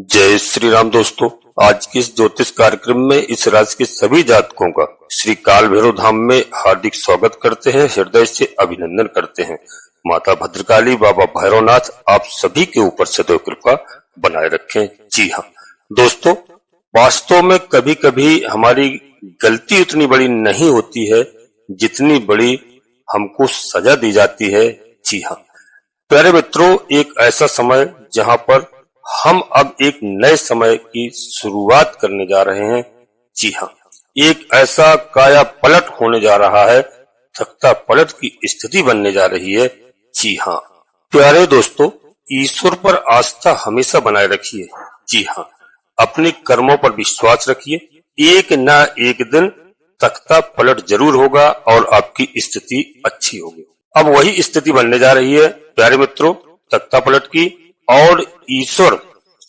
जय श्री राम दोस्तों। आज के इस ज्योतिष कार्यक्रम में इस राशि के सभी जातकों का श्री काल भैरव धाम में हार्दिक स्वागत करते हैं, हृदय से अभिनंदन करते हैं। माता भद्रकाली, बाबा भैरवनाथ आप सभी के ऊपर सदैव कृपा बनाए रखें। जी हाँ दोस्तों, वास्तव में कभी कभी हमारी गलती उतनी बड़ी नहीं होती है जितनी बड़ी हमको सजा दी जाती है। जी हाँ प्यारे मित्रों, एक ऐसा समय जहां पर हम अब एक नए समय की शुरुआत करने जा रहे हैं। जी हाँ, एक ऐसा काया पलट होने जा रहा है, तख्ता पलट की स्थिति बनने जा रही है। जी हाँ प्यारे दोस्तों, ईश्वर पर आस्था हमेशा बनाए रखिए। जी हाँ, अपने कर्मों पर विश्वास रखिए, एक ना एक दिन तख्ता पलट जरूर होगा और आपकी स्थिति अच्छी होगी। अब वही स्थिति बनने जा रही है प्यारे मित्रों, तख्ता पलट की, और ईश्वर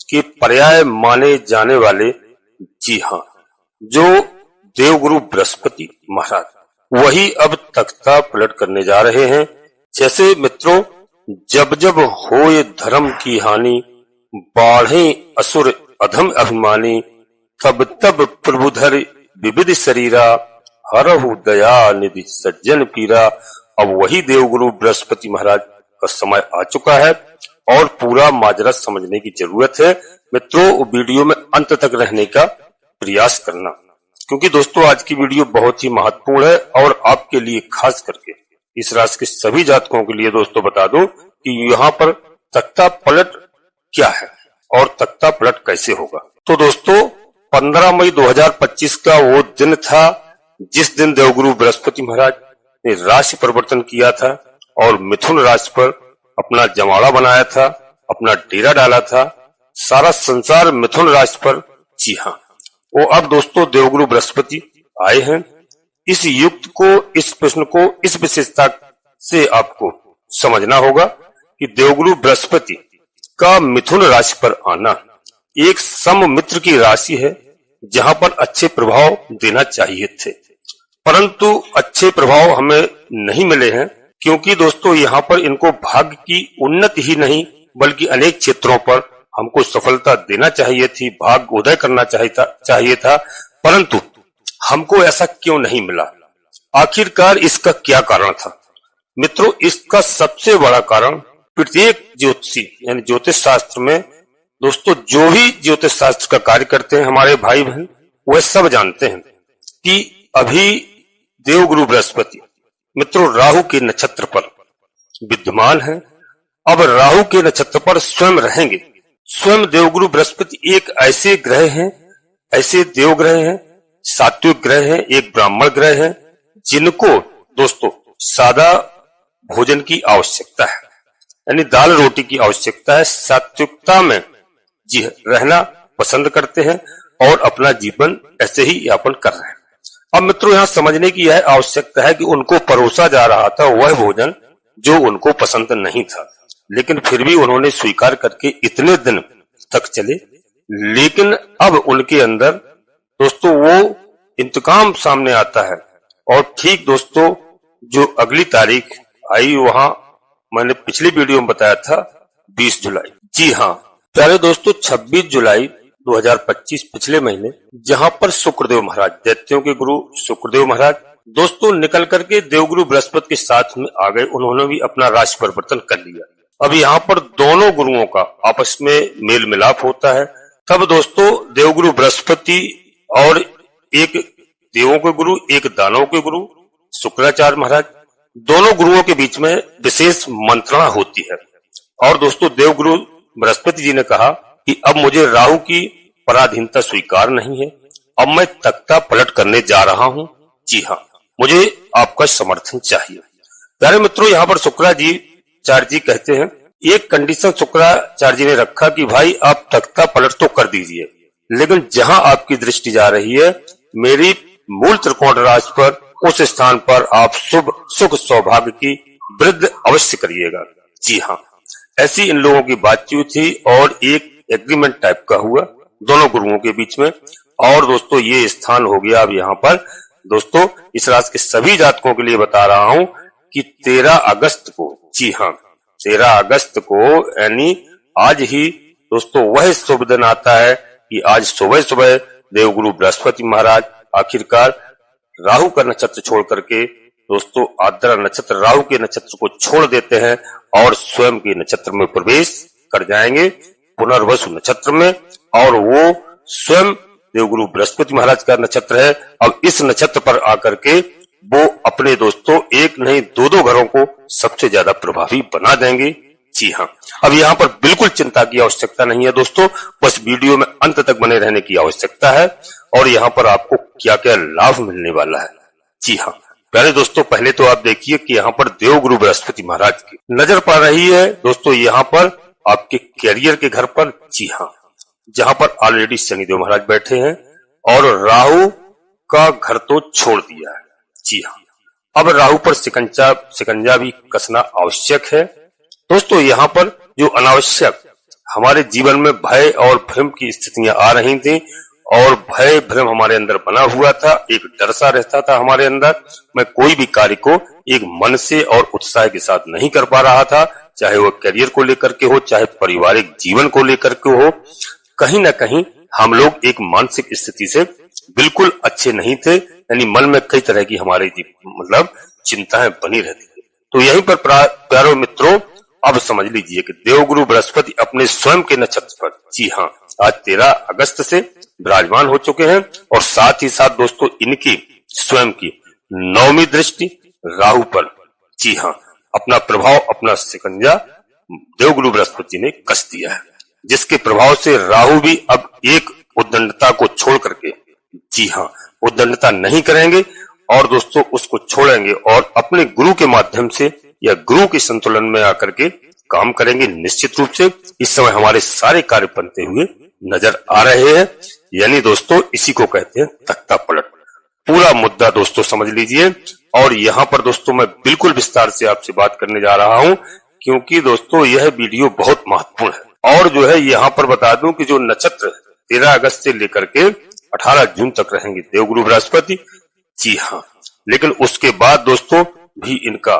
के पर्याय माने जाने वाले, जी हाँ, जो देवगुरु बृहस्पति महाराज वही अब तख्ता पलट करने जा रहे हैं। जैसे मित्रों, जब जब होए धर्म की हानि, बाढ़े असुर अधम अभिमानी, तब तब प्रभुधर विविध शरीरा, हरहु दया निधि सज्जन पीरा। अब वही देवगुरु बृहस्पति महाराज का समय आ चुका है और पूरा माजरा समझने की जरूरत है। मित्रों, वीडियो में अंत तक रहने का प्रयास करना, क्योंकि दोस्तों आज की वीडियो बहुत ही महत्वपूर्ण है और आपके लिए, खास करके इस राशि के सभी जातकों के लिए दोस्तों बता दूं कि यहाँ पर तख्ता पलट क्या है और तख्ता पलट कैसे होगा। तो दोस्तों 15 मई 2025 का वो दिन था जिस दिन देवगुरु बृहस्पति महाराज ने राशि परिवर्तन किया था और मिथुन राशि पर अपना जमाड़ा बनाया था, अपना डेरा डाला था। सारा संसार मिथुन राशि पर, जी हाँ, वो अब दोस्तों देवगुरु बृहस्पति आए हैं। इस युक्त को, इस प्रश्न को, इस विशेषता से आपको समझना होगा कि देवगुरु बृहस्पति का मिथुन राशि पर आना एक सम मित्र की राशि है, जहां पर अच्छे प्रभाव देना चाहिए थे, परंतु अच्छे प्रभाव हमें नहीं मिले हैं, क्योंकि दोस्तों यहाँ पर इनको भाग्य की उन्नति ही नहीं बल्कि अनेक क्षेत्रों पर हमको सफलता देना चाहिए थी, भाग्य उदय करना चाहिए था, परंतु हमको ऐसा क्यों नहीं मिला। आखिरकार इसका क्या कारण था मित्रों? इसका सबसे बड़ा कारण प्रत्येक ज्योतिषी यानी ज्योतिष शास्त्र में दोस्तों, जो भी ज्योतिष शास्त्र का कार्य करते हैं हमारे भाई बहन, वह सब जानते हैं कि अभी देवगुरु बृहस्पति मित्रों राहु के नक्षत्र पर विद्यमान है। अब राहु के नक्षत्र पर स्वयं रहेंगे। स्वयं देवगुरु बृहस्पति एक ऐसे ग्रह हैं, ऐसे देव ग्रह हैं, सात्विक ग्रह हैं, एक ब्राह्मण ग्रह हैं, जिनको दोस्तों सादा भोजन की आवश्यकता है, यानी दाल रोटी की आवश्यकता है। सात्विकता में जी रहना पसंद करते हैं और अपना जीवन ऐसे ही यापन कर रहे हैं। अब मित्रों यहाँ समझने की यह आवश्यकता है कि उनको परोसा जा रहा था वह भोजन जो उनको पसंद नहीं था, लेकिन फिर भी उन्होंने स्वीकार करके इतने दिन तक चले। लेकिन अब उनके अंदर दोस्तों वो इंतकाम सामने आता है, और ठीक दोस्तों जो अगली तारीख आई, वहां मैंने पिछली वीडियो में बताया था 20 जुलाई। जी हाँ प्यारे दोस्तों, 26 जुलाई 2025 पिछले महीने, जहां पर शुक्रदेव महाराज, दैत्यों के गुरु शुक्रदेव महाराज दोस्तों निकल करके देवगुरु बृहस्पति के साथ में आ गए। उन्होंने भी अपना राशि परिवर्तन कर लिया। अब यहाँ पर दोनों गुरुओं का आपस में मेल मिलाप होता है। तब दोस्तों देवगुरु बृहस्पति और एक देवों के गुरु, एक दानवों के गुरु शुक्राचार्य महाराज, दोनों गुरुओं के बीच में विशेष मंत्रणा होती है। और दोस्तों देवगुरु बृहस्पति जी ने कहा कि अब मुझे राहु की पराधीनता स्वीकार नहीं है, अब मैं तख्ता पलट करने जा रहा हूं। जी हाँ, मुझे आपका समर्थन चाहिए। प्यारे मित्रों, यहाँ पर शुक्राचार्य जी कहते हैं, एक कंडीशन शुक्राचार्य जी ने रखा कि भाई आप तख्ता पलट तो कर दीजिए, लेकिन जहां आपकी दृष्टि जा रही है मेरी मूल त्रिकोण राशि पर, उस स्थान पर आप शुभ सुख सौभाग्य की वृद्धि अवश्य करिएगा। जी हाँ, ऐसी इन लोगों की बातचीत थी और एक एग्रीमेंट टाइप का हुआ दोनों गुरुओं के बीच में। और दोस्तों ये स्थान हो गया अब यहाँ पर दोस्तों इस राशि के सभी जातकों के लिए बता रहा हूं कि 13 अगस्त को, जी हाँ 13 अगस्त को, यानी आज ही दोस्तों वह शुभ दिन आता है कि आज सुबह सुबह देवगुरु बृहस्पति महाराज आखिरकार राहु का नक्षत्र छोड़ करके दोस्तों आर्द्रा नक्षत्र राहु के नक्षत्र को छोड़ देते हैं और स्वयं के नक्षत्र में प्रवेश कर जाएंगे पुनर्वसु नक्षत्र में। और वो स्वयं देवगुरु बृहस्पति महाराज का नक्षत्र है। अब इस नक्षत्र पर आकर के वो अपने दोस्तों एक नहीं दो घरों को सबसे ज्यादा प्रभावी बना देंगे। जी हाँ, अब यहाँ पर बिल्कुल चिंता की आवश्यकता नहीं है दोस्तों, बस वीडियो में अंत तक बने रहने की आवश्यकता है। और यहाँ पर आपको क्या क्या लाभ मिलने वाला है। जी हाँ प्यारे दोस्तों, पहले तो आप देखिए कि यहाँ पर देवगुरु बृहस्पति महाराज की नजर पड़ रही है दोस्तों यहाँ पर आपके कैरियर के घर पर। जी हाँ, जहां पर ऑलरेडी शनिदेव महाराज बैठे हैं और राहु का घर तो छोड़ दिया है। जी हाँ, अब राहु पर शिकंजा भी कसना आवश्यक है दोस्तों। यहाँ पर जो अनावश्यक हमारे जीवन में भय और भ्रम की स्थितियां आ रही थी और भय भ्रम हमारे अंदर बना हुआ था, एक डर सा रहता था हमारे अंदर। मैं कोई भी कार्य को एक मन से और उत्साह के साथ नहीं कर पा रहा था, चाहे वो करियर को लेकर के हो, चाहे पारिवारिक जीवन को लेकर के हो। कहीं ना कहीं हम लोग एक मानसिक स्थिति से बिल्कुल अच्छे नहीं थे, यानी मन में कई तरह की हमारी मतलब चिंताएं बनी रहती थी। तो यहीं पर प्यारे मित्रों अब समझ लीजिए कि देवगुरु बृहस्पति अपने स्वयं के नक्षत्र पर जी हाँ आज 13 अगस्त से विराजमान हो चुके हैं और साथ ही साथ दोस्तों इनकी स्वयं की 9वीं दृष्टि राहु पर जी हाँ अपना प्रभाव अपना शिकंजा देवगुरु बृहस्पति ने कस दिया है, जिसके प्रभाव से राहु भी अब एक उद्दंडता को छोड़ करके जी हाँ उद्दंडता नहीं करेंगे और दोस्तों उसको छोड़ेंगे और अपने गुरु के माध्यम से या गुरु के संतुलन में आकर के काम करेंगे। निश्चित रूप से इस समय हमारे सारे कार्य बनते हुए नजर आ रहे हैं, यानी दोस्तों इसी को कहते हैं तख्ता पलट। पूरा मुद्दा दोस्तों समझ लीजिए और यहाँ पर दोस्तों मैं बिल्कुल विस्तार से आपसे बात करने जा रहा हूँ क्योंकि दोस्तों यह वीडियो बहुत महत्वपूर्ण है। और जो है यहाँ पर बता दूं कि जो नक्षत्र 13 अगस्त से लेकर के 18 जून तक रहेंगे देवगुरु बृहस्पति जी हाँ, लेकिन उसके बाद दोस्तों भी इनका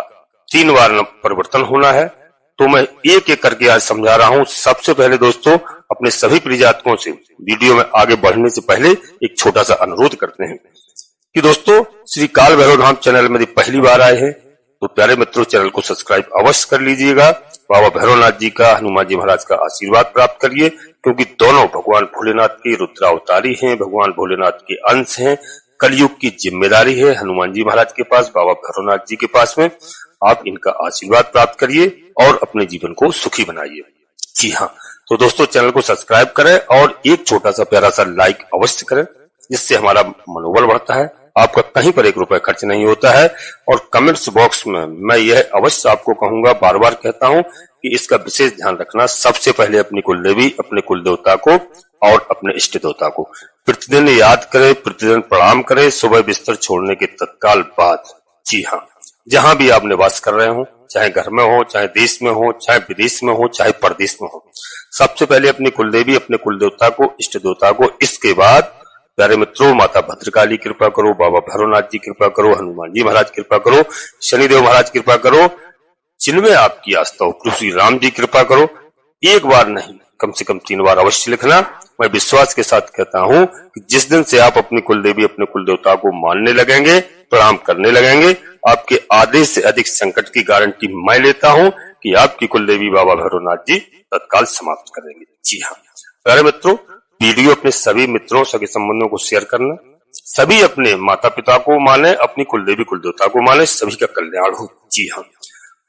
3 बार परिवर्तन होना है। तो मैं एक एक करके आज समझा रहा हूं। सबसे पहले दोस्तों अपने सभी प्रियजातकों से वीडियो में आगे बढ़ने से पहले एक छोटा सा अनुरोध करते हैं कि दोस्तों श्री काल भैरव धाम चैनल में पहली बार आए हैं तो प्यारे मित्रों चैनल को सब्सक्राइब अवश्य कर लीजिएगा। बाबा भैरवनाथ जी का हनुमान जी महाराज का आशीर्वाद प्राप्त करिए क्योंकि दोनों भगवान भोलेनाथ के रुद्रावतारी हैं, भगवान भोलेनाथ के अंश हैं। कलयुग की जिम्मेदारी है हनुमान जी महाराज के पास, बाबा भैरवनाथ जी के पास में। आप इनका आशीर्वाद प्राप्त करिए और अपने जीवन को सुखी बनाइए। जी हाँ, तो दोस्तों चैनल को सब्सक्राइब करें और एक छोटा सा प्यारा सा लाइक अवश्य करें जिससे हमारा मनोबल बढ़ता है। आपका कहीं पर 1 रुपया खर्च नहीं होता है। और कमेंट्स बॉक्स में मैं यह अवश्य आपको कहूंगा, बार बार कहता हूं कि इसका विशेष ध्यान रखना। सबसे पहले अपनी कुल देवी, अपने कुल देवता को और अपने इष्ट देवता को प्रतिदिन याद करें, प्रतिदिन प्रणाम करें सुबह बिस्तर छोड़ने के तत्काल बाद। जी हाँ, जहां भी आप निवास कर रहे हो, चाहे घर में हो, चाहे देश में हो, चाहे विदेश में हो, चाहे परदेश में हो, सबसे पहले अपनी कुल देवी, अपने कुल देवता को, इष्ट देवता को, इसके बाद प्यारे मित्रों माता भद्रकाली कृपा करो, बाबा भैरवनाथ जी कृपा करो, हनुमान जी महाराज कृपा करो, शनिदेव महाराज कृपा करो, जिनमें आपकी आस्था हो, प्रभु श्री राम जी कृपा करो। एक बार नहीं, कम से कम 3 बार अवश्य लिखना। मैं विश्वास के साथ कहता हूं कि जिस दिन से आप अपनी कुल देवी, अपने कुल देवता को मानने लगेंगे, प्रणाम करने लगेंगे, आपके आधे से अधिक संकट की गारंटी मैं लेता हूं कि आपकी कुल देवी बाबा भैरवनाथ जी तत्काल समाप्त करेंगे। जी हाँ प्यारे मित्रों, वीडियो अपने सभी मित्रों, सगे संबंधों को शेयर करना। सभी अपने माता पिता को माने, अपनी कुल देवी कुल देवता को माने, सभी का कल्याण हो। जी हाँ,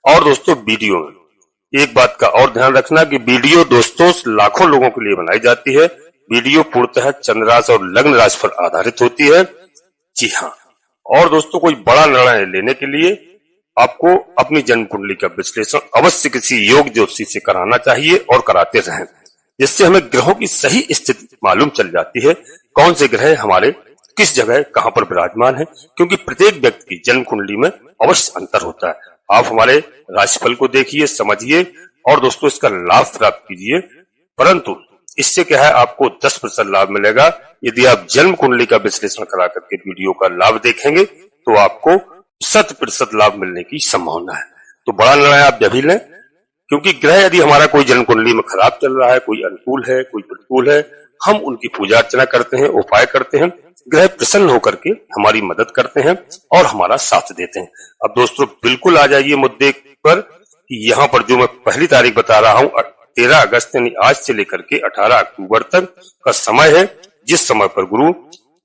और दोस्तों वीडियो में एक बात का और ध्यान रखना कि वीडियो दोस्तों लाखों लोगों के लिए बनाई जाती है। वीडियो पूर्णतः चंद्र राशि और लग्न राशि पर आधारित होती है। जी हाँ, और दोस्तों कोई बड़ा निर्णय लेने के लिए आपको अपनी जन्म कुंडली का विश्लेषण अवश्य किसी योग ज्योतिषी से कराना चाहिए और कराते रहें, जिससे हमें ग्रहों की सही स्थिति मालूम चल जाती है, कौन से ग्रह हमारे किस जगह कहां पर विराजमान है, क्योंकि प्रत्येक व्यक्ति की जन्म कुंडली में अवश्य अंतर होता है। आप हमारे राशिफल को देखिए, समझिए और दोस्तों इसका लाभ प्राप्त कीजिए। परंतु इससे क्या है, आपको 10% लाभ मिलेगा। यदि आप जन्म कुंडली का विश्लेषण करा करके वीडियो का लाभ देखेंगे तो आपको 100% लाभ मिलने की संभावना है। तो बड़ा निर्णय आप जब ही लें क्योंकि ग्रह यदि हमारा कोई जन्म कुंडली में खराब चल रहा है, कोई अनुकूल है, कोई प्रतिकूल है, हम उनकी पूजा अर्चना करते हैं, उपाय करते हैं, ग्रह प्रसन्न होकर के हमारी मदद करते हैं और हमारा साथ देते हैं। अब दोस्तों बिल्कुल आ जाइए मुद्दे पर कि यहाँ पर जो मैं पहली तारीख बता रहा हूँ 13 अगस्त यानी आज से लेकर के 18 अक्टूबर तक का समय है, जिस समय पर गुरु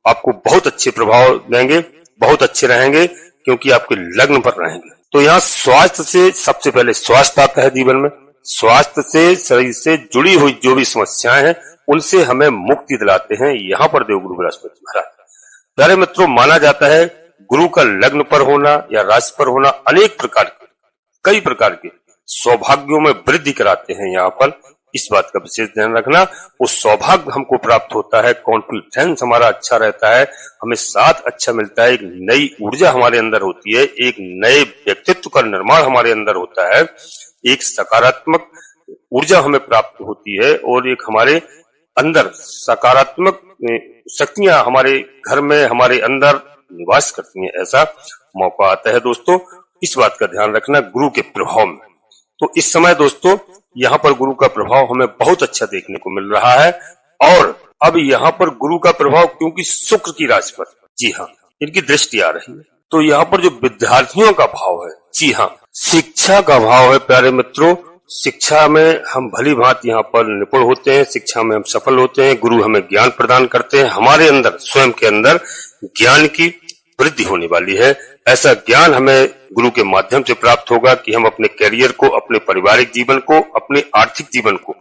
आपको बहुत अच्छे प्रभाव देंगे, बहुत अच्छे रहेंगे क्योंकि आपके लग्न पर रहेंगे। तो यहाँ स्वास्थ्य से सबसे पहले स्वास्थ्य आता है जीवन में। स्वास्थ्य से, शरीर से जुड़ी हुई जो भी समस्याएं हैं उनसे हमें मुक्ति दिलाते हैं यहाँ पर देवगुरु बृहस्पति महाराज। प्यारे मित्रों, माना जाता है गुरु का लग्न पर होना या राशि पर होना अनेक प्रकार के, कई प्रकार के सौभाग्यों में वृद्धि कराते हैं। यहाँ पर इस बात का विशेष ध्यान रखना, वो सौभाग्य हमको प्राप्त होता है, कॉन्फिडेंस हमारा अच्छा रहता है, हमें साथ अच्छा मिलता है, एक नई ऊर्जा हमारे अंदर होती है, एक नए व्यक्तित्व का निर्माण हमारे अंदर होता है, एक सकारात्मक ऊर्जा हमें प्राप्त होती है और एक हमारे अंदर सकारात्मक शक्तियां हमारे घर में, हमारे अंदर निवास करती हैं। ऐसा मौका आता है दोस्तों, इस बात का ध्यान रखना गुरु के प्रभाव में। तो इस समय दोस्तों यहाँ पर गुरु का प्रभाव हमें बहुत अच्छा देखने को मिल रहा है। और अब यहाँ पर गुरु का प्रभाव क्योंकि शुक्र की राशि पर, जी हाँ, इनकी दृष्टि आ रही है, तो यहाँ पर जो विद्यार्थियों का भाव है, जी हाँ, शिक्षा का भाव है। प्यारे मित्रों, शिक्षा में हम भली भांति यहाँ पर निपुण होते हैं, शिक्षा में हम सफल होते हैं, गुरु हमें ज्ञान प्रदान करते हैं, हमारे अंदर स्वयं के अंदर ज्ञान की वृद्धि होने वाली है। ऐसा ज्ञान हमें गुरु के माध्यम से प्राप्त होगा कि हम अपने करियर को, अपने पारिवारिक जीवन को, अपने आर्थिक जीवन को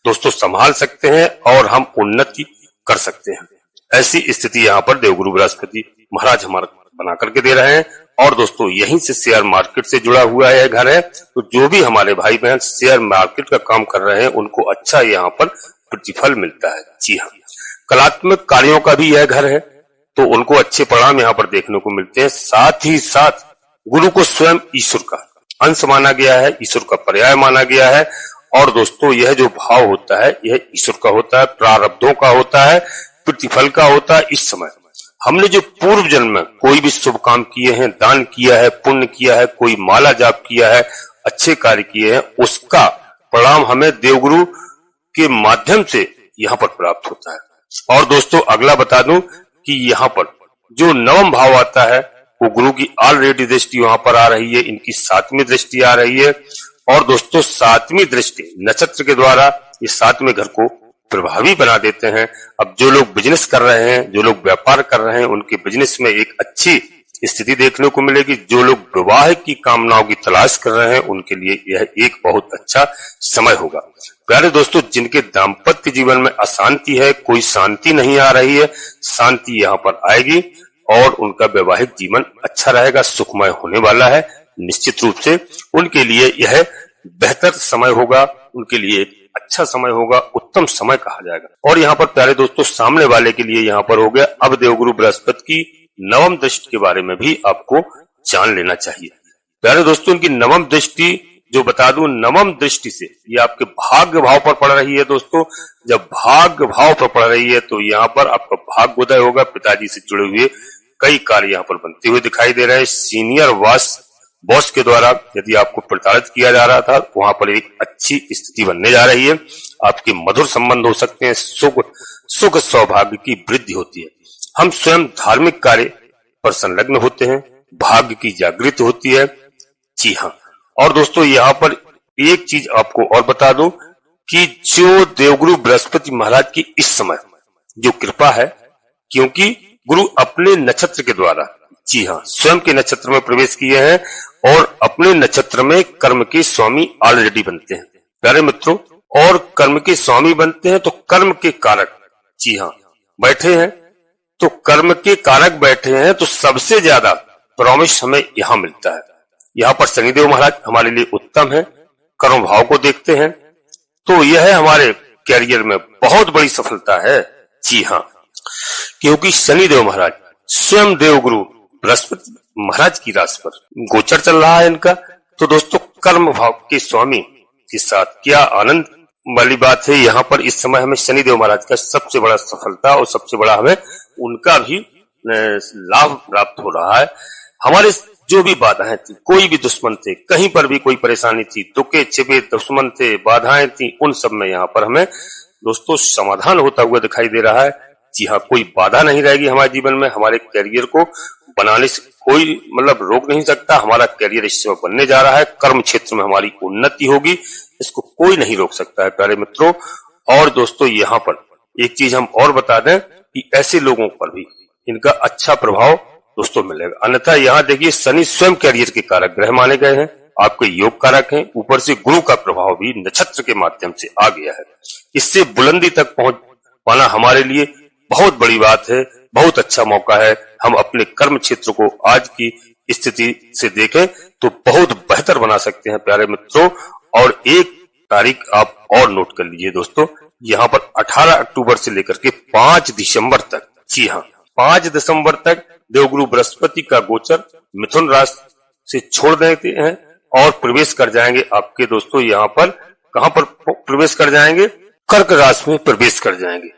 दोस्तों संभाल सकते हैं और हम उन्नति कर सकते हैं। ऐसी स्थिति यहाँ पर देवगुरु बृहस्पति महाराज हमारा बना करके दे रहे हैं। और दोस्तों यहीं से शेयर मार्केट से जुड़ा हुआ है घर है, तो जो भी हमारे भाई बहन शेयर मार्केट का काम कर रहे हैं उनको अच्छा यहाँ पर प्रतिफल मिलता है। जी हाँ, कलात्मक कार्यों का भी यह घर है, तो उनको अच्छे परिणाम यहाँ पर देखने को मिलते हैं। साथ ही साथ गुरु को स्वयं ईश्वर का अंश माना गया है, ईश्वर का पर्याय माना गया है। और दोस्तों यह जो भाव होता है यह ईश्वर का होता है, प्रारब्धों का होता है, प्रतिफल का होता है। इस समय हमने जो पूर्व जन्म में कोई भी शुभ काम किए हैं, दान किया है, पुण्य किया है, कोई माला जाप किया है, अच्छे कार्य किए हैं, उसका परिणाम हमें देवगुरु के माध्यम से यहाँ पर प्राप्त होता है। और दोस्तों अगला बता दूं कि यहाँ पर जो नवम भाव आता है वो गुरु की ऑलरेडी दृष्टि वहां पर आ रही है, इनकी 7वीं दृष्टि आ रही है। और दोस्तों 7वीं दृष्टि नक्षत्र के द्वारा इस 7वें घर को प्रभावी बना देते हैं। अब जो लोग बिजनेस कर रहे हैं, जो लोग व्यापार कर रहे हैं, उनके बिजनेस में एक अच्छी स्थिति देखने को मिलेगी। जो लोग विवाह की कामनाओं की तलाश कर रहे हैं उनके लिए यह एक बहुत अच्छा समय होगा। प्यारे दोस्तों, जिनके दाम्पत्य जीवन में अशांति है, कोई शांति नहीं आ रही है, शांति यहाँ पर आएगी और उनका वैवाहिक जीवन अच्छा रहेगा, सुखमय होने वाला है। निश्चित रूप से उनके लिए यह बेहतर समय होगा, उनके लिए अच्छा समय होगा, उत्तम समय कहा जाएगा। और यहाँ पर प्यारे दोस्तों सामने वाले के लिए यहाँ पर हो गया। अब देवगुरु बृहस्पति की नवम दृष्टि के बारे में भी आपको जान लेना चाहिए। प्यारे दोस्तों इनकी नवम दृष्टि जो बता दूं, नवम दृष्टि से ये आपके भाग्य भाव पर पड़ रही है। दोस्तों जब भाग्य भाव पर पड़ रही है तो यहाँ पर आपका भाग्योदय होगा, पिताजी से जुड़े हुए कई कार्य यहाँ पर बनते हुए दिखाई दे रहे हैं। सीनियर बॉस के द्वारा यदि आपको प्रताड़ित किया जा रहा था, वहां पर एक अच्छी स्थिति बनने जा रही है। आपके मधुर संबंध हो सकते हैं, सुख सौभाग्य की वृद्धि होती है। हम स्वयं धार्मिक कार्य पर संलग्न होते हैं, भाग्य की जागृति होती है। जी हाँ, और दोस्तों यहाँ पर एक चीज आपको और बता दूं कि जो देवगुरु बृहस्पति महाराज की इस समय जो कृपा है, क्योंकि गुरु अपने नक्षत्र के द्वारा, जी हाँ, स्वयं के नक्षत्र में प्रवेश किए हैं और अपने नक्षत्र में कर्म के स्वामी ऑलरेडी बनते हैं। प्यारे मित्रों, और कर्म के स्वामी बनते हैं तो कर्म के कारक, जी हाँ, बैठे हैं, तो कर्म के कारक बैठे हैं तो सबसे ज्यादा प्रॉमिस हमें यहाँ मिलता है। यहाँ पर शनिदेव महाराज हमारे लिए उत्तम है, कर्म भाव को देखते हैं, तो यह हमारे कैरियर में बहुत बड़ी सफलता है। जी हाँ, क्योंकि शनिदेव महाराज स्वयं देवगुरु बृहस्पति महाराज की राशि पर गोचर चल रहा है इनका। तो दोस्तों कर्म भाव के स्वामी के साथ क्या आनंद वाली बात है। यहाँ पर इस समय हमें शनिदेव महाराज का सबसे बड़ा सफलता और सबसे बड़ा हमें उनका भी लाभ प्राप्त हो रहा है। हमारे जो भी बाधाएं थी, कोई भी दुश्मन थे, कहीं पर भी कोई परेशानी थी, दुखे छिपे दुश्मन थे, बाधाएं थी, उन सब में यहाँ पर हमें दोस्तों समाधान होता हुआ दिखाई दे रहा है। जी हाँ, कोई बाधा नहीं रहेगी हमारे जीवन में। हमारे करियर को बनाने से कोई रोक नहीं सकता। हमारा करियर इस समय बनने जा रहा है, कर्म क्षेत्र में हमारी उन्नति होगी, इसको कोई नहीं रोक सकता है प्यारे मित्रों। और दोस्तों यहाँ पर एक चीज हम और बता दें कि ऐसे लोगों पर भी इनका अच्छा प्रभाव दोस्तों मिलेगा। अन्यथा यहाँ देखिए शनि स्वयं करियर के कारक ग्रह माने गए हैं, आपके योग कारक हैं, ऊपर से गुरु का प्रभाव भी नक्षत्र के माध्यम से आ गया है। इससे बुलंदी तक पहुंच पाना हमारे लिए बहुत बड़ी बात है, बहुत अच्छा मौका है। हम अपने कर्म क्षेत्र को आज की स्थिति से देखें तो बहुत बेहतर बना सकते हैं प्यारे मित्रों। और एक तारीख आप और नोट कर लीजिए दोस्तों, यहाँ पर 18 अक्टूबर से लेकर के 5 दिसंबर तक, जी हाँ 5 दिसंबर तक देवगुरु बृहस्पति का गोचर मिथुन राशि से छोड़ देते हैं और प्रवेश कर जाएंगे आपके दोस्तों यहाँ पर, कहां पर प्रवेश कर जाएंगे, कर्क राशि में प्रवेश कर जाएंगे।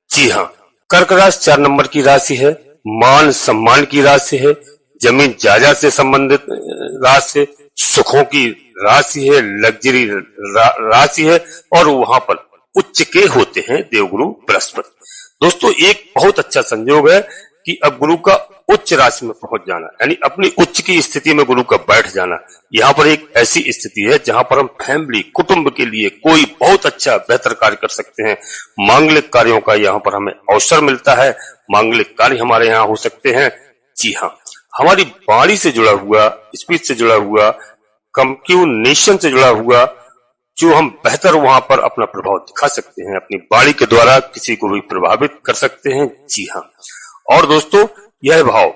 जी हाँ, कर्क राशि 4 नंबर की राशि है, मान सम्मान की राशि है, जमीन जायदाद से संबंधित राशि है, सुखों की राशि है, लग्जरी राशि है, और वहां पर उच्च के होते हैं देवगुरु बृहस्पति। दोस्तों एक बहुत अच्छा संयोग है कि अब गुरु का उच्च राशि में पहुंच जाना, यानी अपनी उच्च की स्थिति में गुरु का बैठ जाना। यहाँ पर एक ऐसी स्थिति है जहां पर हम फैमिली कुटुंब के लिए कोई बहुत अच्छा बेहतर कार्य कर सकते हैं। मांगलिक कार्यों का यहाँ पर हमें अवसर मिलता है, मांगलिक कार्य हमारे यहाँ हो सकते हैं। जी हाँ, हमारी वाणी से जुड़ा हुआ, स्पीच से जुड़ा हुआ, कम्युनिकेशन से जुड़ा हुआ जो हम बेहतर वहां पर अपना प्रभाव दिखा सकते हैं, अपनी वाणी के द्वारा किसी को भी प्रभावित कर सकते हैं। जी हाँ, और दोस्तों यह भाव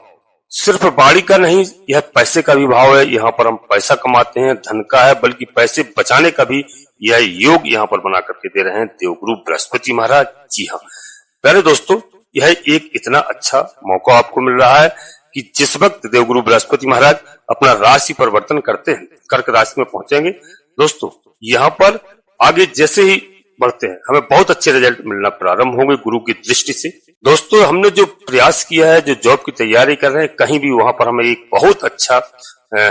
सिर्फ वाणी का नहीं, यह पैसे का भी भाव है। यहाँ पर हम पैसा कमाते हैं, धन का है, बल्कि पैसे बचाने का भी यह योग यहाँ पर बना करके दे रहे हैं देवगुरु बृहस्पति महाराज। जी हाँ प्यारे दोस्तों, यह एक इतना अच्छा मौका आपको मिल रहा है कि जिस वक्त देवगुरु बृहस्पति महाराज अपना राशि परिवर्तन करते हैं, कर्क राशि में पहुंचेंगे दोस्तों, यहाँ पर आगे जैसे ही बढ़ते हैं हमें बहुत अच्छे रिजल्ट मिलना प्रारंभ होंगे गुरु की दृष्टि से। दोस्तों हमने जो प्रयास किया है, जो जॉब की तैयारी कर रहे हैं, कहीं भी वहां पर हमें एक बहुत अच्छा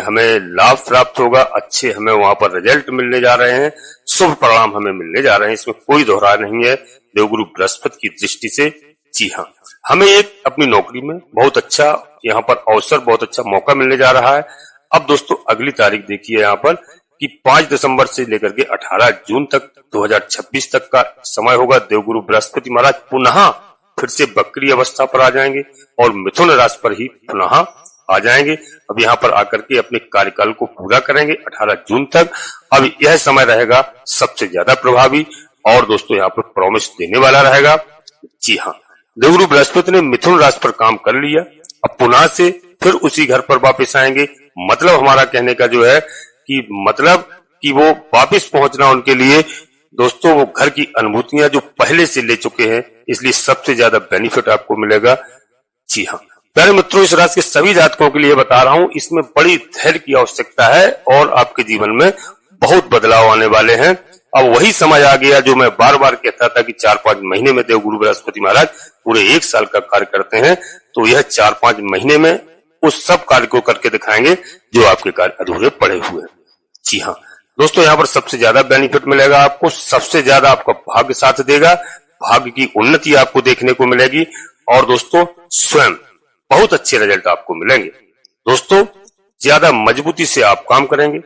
हमें लाभ प्राप्त होगा, अच्छे हमें वहां पर रिजल्ट मिलने जा रहे हैं, शुभ परिणाम हमें मिलने जा रहे हैं, इसमें कोई दोहरा नहीं है देवगुरु बृहस्पति की दृष्टि से। जी हाँ, हमें एक अपनी नौकरी में बहुत अच्छा यहाँ पर अवसर, बहुत अच्छा मौका मिलने जा रहा है। अब दोस्तों अगली तारीख देखिए यहाँ पर कि 5 दिसंबर से लेकर के 18 जून तक 2026 तक का समय होगा। देवगुरु बृहस्पति महाराज पुनः फिर से वक्री अवस्था पर आ जाएंगे और मिथुन राशि पर ही पुनः आ जाएंगे। अब यहाँ पर आकर के अपने कार्यकाल को पूरा करेंगे 18 जून तक। अब यह समय रहेगा सबसे ज्यादा प्रभावी और दोस्तों यहाँ पर प्रॉमिस देने वाला रहेगा। जी हाँ, देवगुरु बृहस्पति ने मिथुन राशि पर काम कर लिया, अब पुनः से फिर उसी घर पर वापस आएंगे। मतलब हमारा कहने का जो है कि वो वापस पहुंचना उनके लिए दोस्तों वो घर की अनुभूतियां जो पहले से ले चुके हैं, इसलिए सबसे ज्यादा बेनिफिट आपको मिलेगा। जी हाँ प्यारे मित्रों, इस राशि के सभी जातकों के लिए बता रहा हूं, इसमें बड़ी धैर्य की आवश्यकता है और आपके जीवन में बहुत बदलाव आने वाले हैं। अब वही समय आ गया जो मैं बार बार कहता था कि 4-5 महीने में देवगुरु बृहस्पति महाराज पूरे 1 साल का कार्य करते हैं, तो यह 4-5 महीने में उस सब कार्य को करके दिखाएंगे जो आपके कार्य अधूरे पड़े हुए हैं। जी हाँ दोस्तों, यहाँ पर सबसे ज्यादा बेनिफिट मिलेगा आपको, सबसे ज्यादा आपका भाग्य साथ देगा, भाग्य की उन्नति आपको देखने को मिलेगी और दोस्तों स्वयं बहुत अच्छे रिजल्ट आपको मिलेंगे। दोस्तों ज्यादा मजबूती से आप काम करेंगे,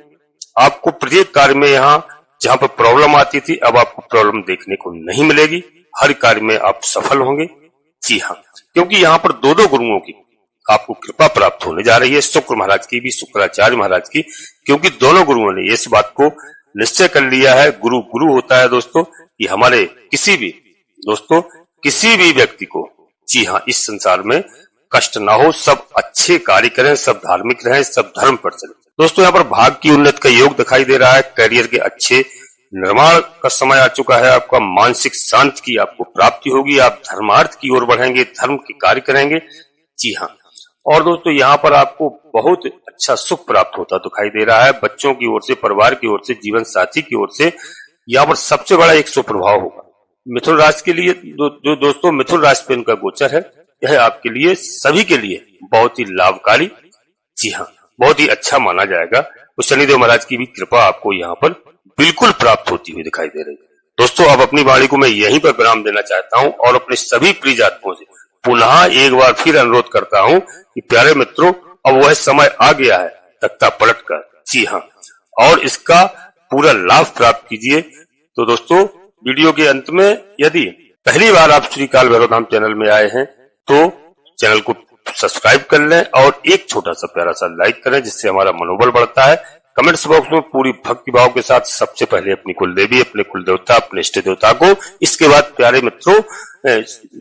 आपको प्रत्येक कार्य में यहाँ जहाँ पर प्रॉब्लम आती थी अब आपको प्रॉब्लम देखने को नहीं मिलेगी, हर कार्य में आप सफल होंगे। जी हाँ, क्योंकि यहाँ पर 2 गुरुओं की आपको कृपा प्राप्त होने जा रही है, शुक्र महाराज की भी, शुक्राचार्य महाराज की, क्योंकि दोनों गुरुओं ने इस बात को निश्चय कर लिया है। गुरु गुरु होता है दोस्तों, कि हमारे किसी भी व्यक्ति को, जी हाँ, इस संसार में कष्ट ना हो, सब अच्छे कार्य करें, सब धार्मिक रहें, सब धर्म पर चले। दोस्तों यहाँ पर भाग्य की उन्नति का योग दिखाई दे रहा है, करियर के अच्छे निर्माण का समय आ चुका है, आपका मानसिक शांति की आपको प्राप्ति होगी, आप धर्मार्थ की ओर बढ़ेंगे, धर्म के कार्य करेंगे। जी हाँ, और दोस्तों यहाँ पर आपको बहुत अच्छा सुख प्राप्त होता दिखाई दे रहा है, बच्चों की ओर से, परिवार की ओर से, जीवन साथी की ओर से। यहाँ पर सबसे बड़ा एक सुप्रभाव होगा मिथुन राशि के लिए। जो दोस्तों मिथुन राशि पे इनका गोचर है, यह आपके लिए, सभी के लिए बहुत ही लाभकारी, जी हाँ, बहुत ही अच्छा माना जाएगा। तो शनिदेव महाराज की भी कृपा आपको यहाँ पर बिल्कुल प्राप्त होती हुई दिखाई दे रही है। दोस्तों, अब अपनी वाणी को मैं यहीं पर विराम देना चाहता हूँ और अपने सभी प्रिय जातकों से पुनः एक बार फिर अनुरोध करता हूँ कि प्यारे मित्रों, अब वह समय आ गया है तख्ता पलट कर, जी हाँ, और इसका पूरा लाभ प्राप्त कीजिए। तो दोस्तों, वीडियो के अंत में यदि पहली बार आप श्री काल भैरव धाम चैनल में आए हैं तो चैनल को सब्सक्राइब कर लें और एक छोटा सा प्यारा सा लाइक करें, जिससे हमारा मनोबल बढ़ता है। कमेंट्स बॉक्स में पूरी भक्ति भाव के साथ सबसे पहले अपनी कुल देवी, अपने कुल देवता, अपने इष्ट देवता को, इसके बाद प्यारे मित्रों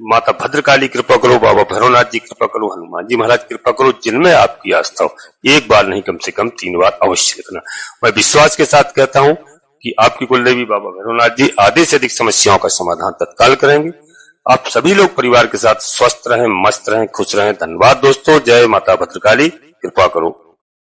माता भद्रकाली कृपा करो, बाबा भैरवनाथ जी कृपा करो, हनुमान जी महाराज कृपा करो, जिनमें आपकी आस्था हो, एक बार नहीं कम से कम 3 बार अवश्य लिखना। मैं विश्वास के साथ कहता हूँ कि आपकी कुल देवी बाबा भैरवनाथ जी आधे से अधिक समस्याओं का समाधान तत्काल करेंगे। आप सभी लोग परिवार के साथ स्वस्थ रहें, मस्त रहें, खुश रहें। धन्यवाद दोस्तों। जय माता भद्रकाली, कृपा करो।